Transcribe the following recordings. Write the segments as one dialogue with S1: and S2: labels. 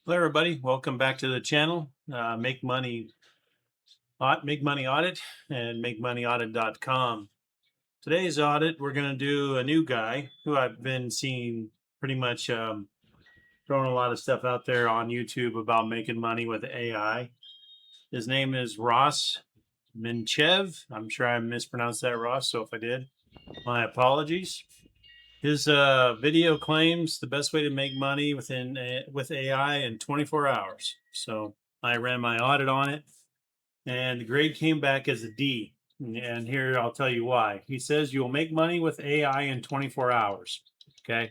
S1: Hello, everybody. Welcome back to the channel. Make Money Audit, and MakeMoneyAudit.com. Today's audit, we're going to do a new guy who I've been seeing pretty much throwing a lot of stuff out there on YouTube about making money with AI. His name is Ross Minchev. I'm sure I mispronounced that, Ross. So if I did, my apologies. His video claims the best way to make money with AI in 24 hours. So I ran my audit on it, and the grade came back as a D. And here I'll tell you why. He says you will make money with AI in 24 hours. Okay.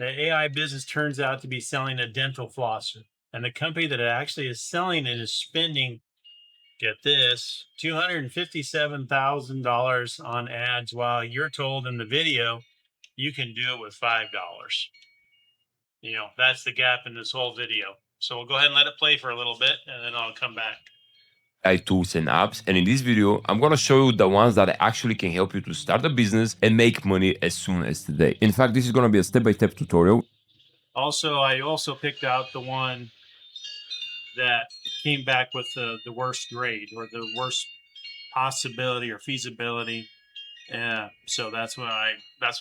S1: The AI business turns out to be selling a dental flosser, and the company that actually is selling it is spending, get this, $257,000 on ads, while you're told in the video you can do it with $5. That's the gap in this whole video. So we'll go ahead and let it play for a little bit, and then I'll come back.
S2: AI tools and apps, and in this video I'm going to show you the ones that actually can help you to start a business and make money as soon as today. In fact, this is going to be a step-by-step tutorial.
S1: Also, I also picked out the one that came back with the worst grade, or the worst possibility or feasibility. Yeah, so that's what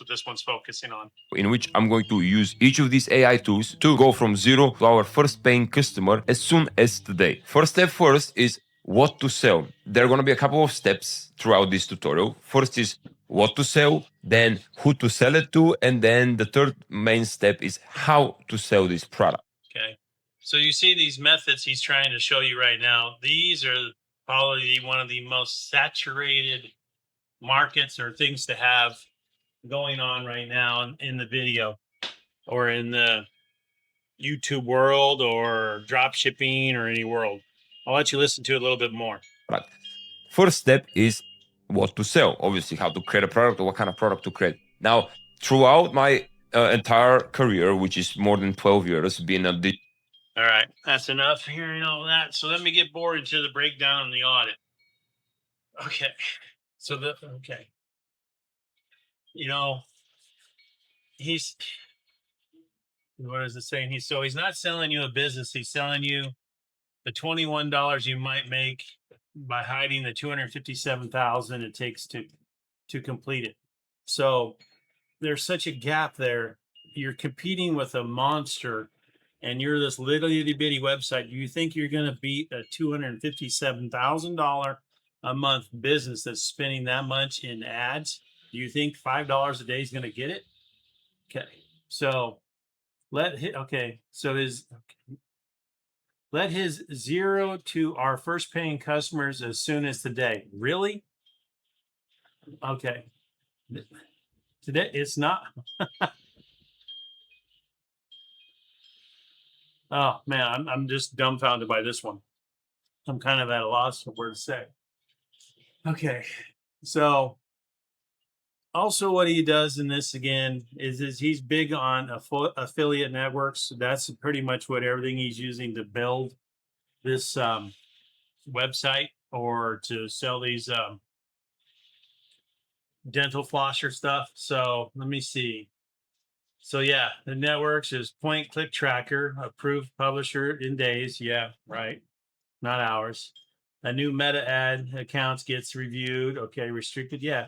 S1: this one's focusing on.
S2: In which I'm going to use each of these AI tools to go from zero to our first paying customer as soon as today. First step first is what to sell. There are going to be a couple of steps throughout this tutorial. First is what to sell, then who to sell it to, and then the third main step is how to sell this product.
S1: Okay. So you see these methods he's trying to show you right now. These are probably one of the most saturated markets or things to have going on right now in the video or in the YouTube world or drop shipping or any world. I'll let you listen to it a little bit more.
S2: Right. First step is what to sell. Obviously, how to create a product or what kind of product to create. Now, throughout my entire career, which is more than 12 years, being a
S1: all right, that's enough hearing all that. So let me get bored into the breakdown and the audit. Okay. Okay. He's, what is it saying? He's not selling you a business. He's selling you the $21 you might make by hiding the 257,000 it takes to complete it. So there's such a gap there. You're competing with a monster, and you're this little itty bitty website. Do you think you're going to beat a $257,000 a month business that's spending that much in ads? Do you think $5 a day is going to get it? Okay, so let his 0 to our first paying customers as soon as today. Really? Okay. Today it's not. Oh man, I'm just dumbfounded by this one. I'm kind of at a loss for word to say. Okay. So also what he does in this again is he's big on affiliate networks. That's pretty much what everything he's using to build this website or to sell these dental flosser stuff. So let me see. So yeah, the networks is point click tracker, approved publisher in days. Yeah, right. Not hours. A new meta ad accounts gets reviewed. Okay, restricted. Yeah.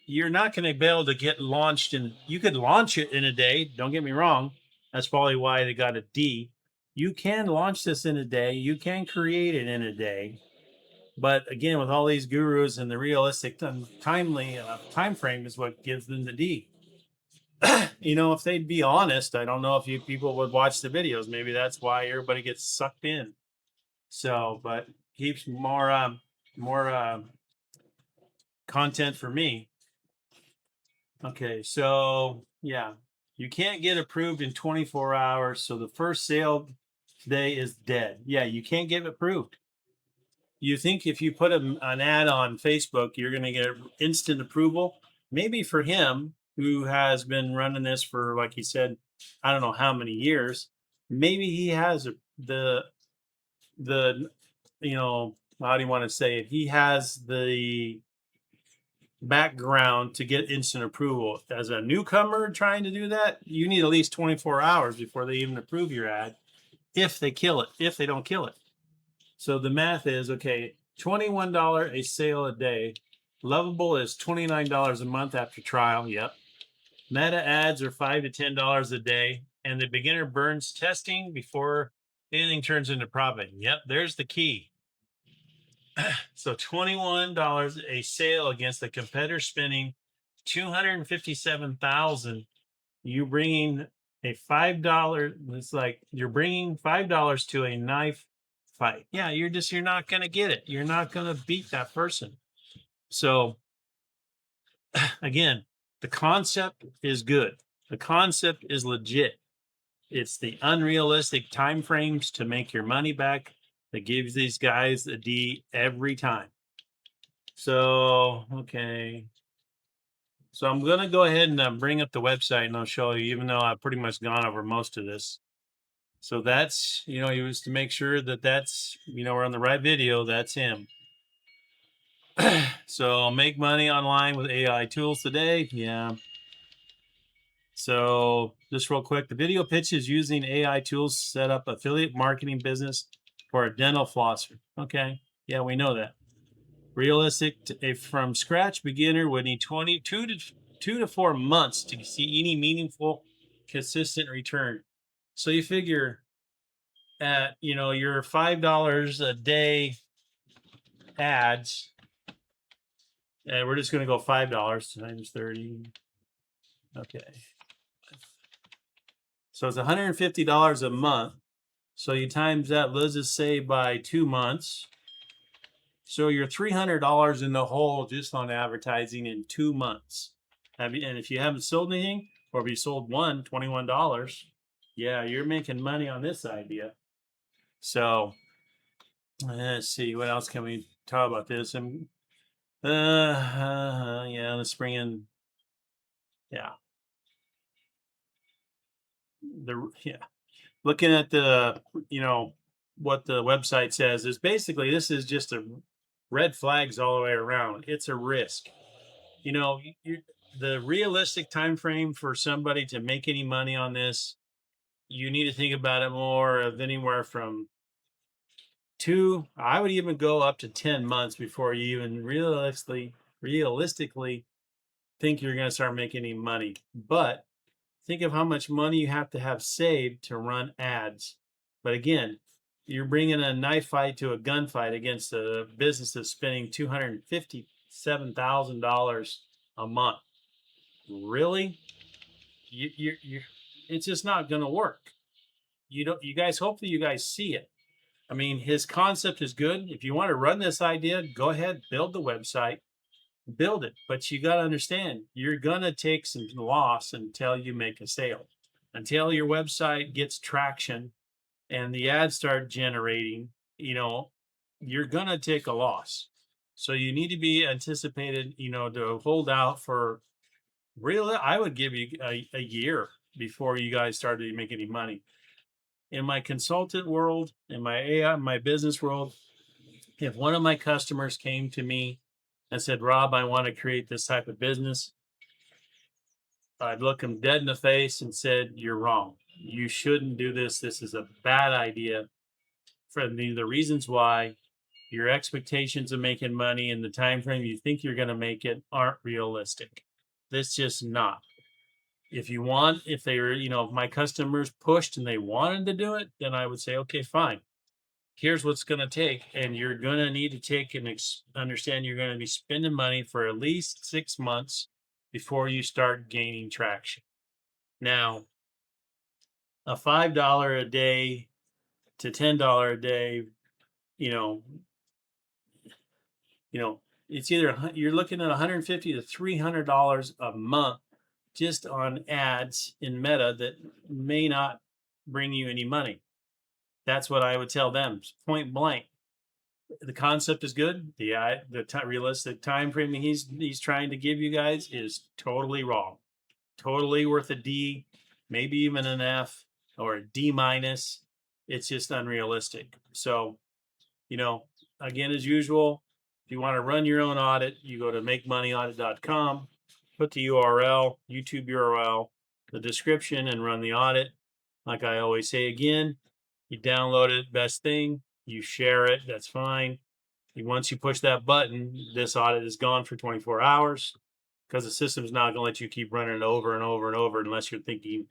S1: You're not going to be able to get launched you could launch it in a day. Don't get me wrong. That's probably why they got a D. You can launch this in a day. You can create it in a day. But again, with all these gurus and the realistic timely time frame is what gives them the D. If they'd be honest, I don't know if you people would watch the videos. Maybe that's why everybody gets sucked in. So, but keeps more content for me. Okay, so yeah, you can't get approved in 24 hours. So the first sale day is dead. Yeah, you can't get approved. You think if you put an ad on Facebook, you're going to get instant approval? Maybe for him, who has been running this for, like he said, I don't know how many years. Maybe he has the how do you want to say it? He has the background to get instant approval. As a newcomer trying to do that, you need at least 24 hours before they even approve your ad, if they kill it, if they don't kill it. So the math is, okay, $21 a sale a day. Lovable is $29 a month after trial. Yep. Meta ads are $5 to $10 a day. And the beginner burns testing before anything turns into profit. Yep, there's the key. So $21 a sale against the competitor spending $257,000. You bringing a $5. It's like you're bringing $5 to a knife fight. Yeah, you're not going to get it. You're not going to beat that person. So again, the concept is good. The concept is legit. It's the unrealistic time frames to make your money back that gives these guys a D every time. So, okay. So I'm going to go ahead and bring up the website and I'll show you, even though I've pretty much gone over most of this. So that's, he was to make sure that that's, we're on the right video. That's him. So make money online with AI tools today. Yeah. So just real quick, the video pitch is using AI tools to set up affiliate marketing business for a dental flosser. Okay. Yeah, we know that. Realistic, a from scratch beginner would need 2 to 4 months to see any meaningful, consistent return. So you figure at, your $5 a day ads, and we're just going to go $5 times 30. Okay. So it's $150 a month. So you times that, let's just say by 2 months. So you're $300 in the hole just on advertising in 2 months. And if you haven't sold anything, or if you sold $21, yeah, you're making money on this idea. So let's see, what else can we talk about this? And yeah, let's bring in, yeah, looking at the, what the website says is basically this is just a red flags all the way around. It's a risk. The realistic time frame for somebody to make any money on this, you need to think about it more of anywhere from I would even go up to 10 months before you even realistically think you're going to start making any money. But think of how much money you have to have saved to run ads. But again, you're bringing a knife fight to a gunfight against a business that's spending $257,000 a month. Really? It's just not going to work. Hopefully you guys see it. I mean, his concept is good. If you want to run this idea, go ahead, build the website, build it. But you got to understand, you're going to take some loss until you make a sale, until your website gets traction and the ads start generating, you're going to take a loss. So you need to be anticipated, to hold out for I would give you a year before you guys started to make any money. In my consultant world, in my AI, my business world, if one of my customers came to me and said, Rob, I want to create this type of business, I'd look them dead in the face and said, you're wrong. You shouldn't do this. This is a bad idea. For the reasons why your expectations of making money and the time frame you think you're going to make it aren't realistic. That's just not. If they were, if my customers pushed and they wanted to do it, then I would say, okay, fine. Here's what's going to take. And you're going to need to take and understand you're going to be spending money for at least 6 months before you start gaining traction. Now, a $5 a day to $10 a day, you know, it's either you're looking at $150 to $300 a month just on ads in Meta that may not bring you any money. That's what I would tell them, point blank. The concept is good. The realistic time frame he's trying to give you guys is totally wrong. Totally worth a D, maybe even an F or a D minus. It's just unrealistic. So, again, as usual, If you want to run your own audit, you go to makemoneyaudit.com, put the URL, YouTube URL, the description, and run the audit. Like I always say again, you download it, best thing. You share it, that's fine. Once you push that button, this audit is gone for 24 hours because the system's not going to let you keep running it over and over and over unless you're thinking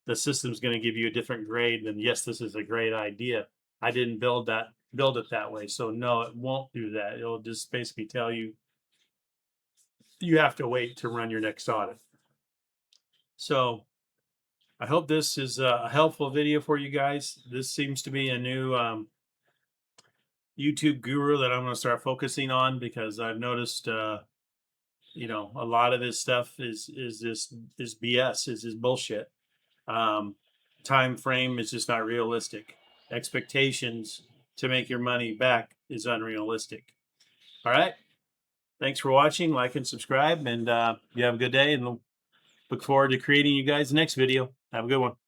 S1: the system's going to give you a different grade. Then yes, this is a great idea. I didn't build it that way. So no, it won't do that. It'll just basically tell you you have to wait to run your next audit. So I hope this is a helpful video for you guys. This seems to be a new YouTube guru that I'm going to start focusing on because I've noticed, a lot of this stuff is BS, is bullshit. Time frame is just not realistic. Expectations to make your money back is unrealistic. All right. Thanks for watching. Like and subscribe, and you have a good day. And look forward to creating you guys the next video. Have a good one.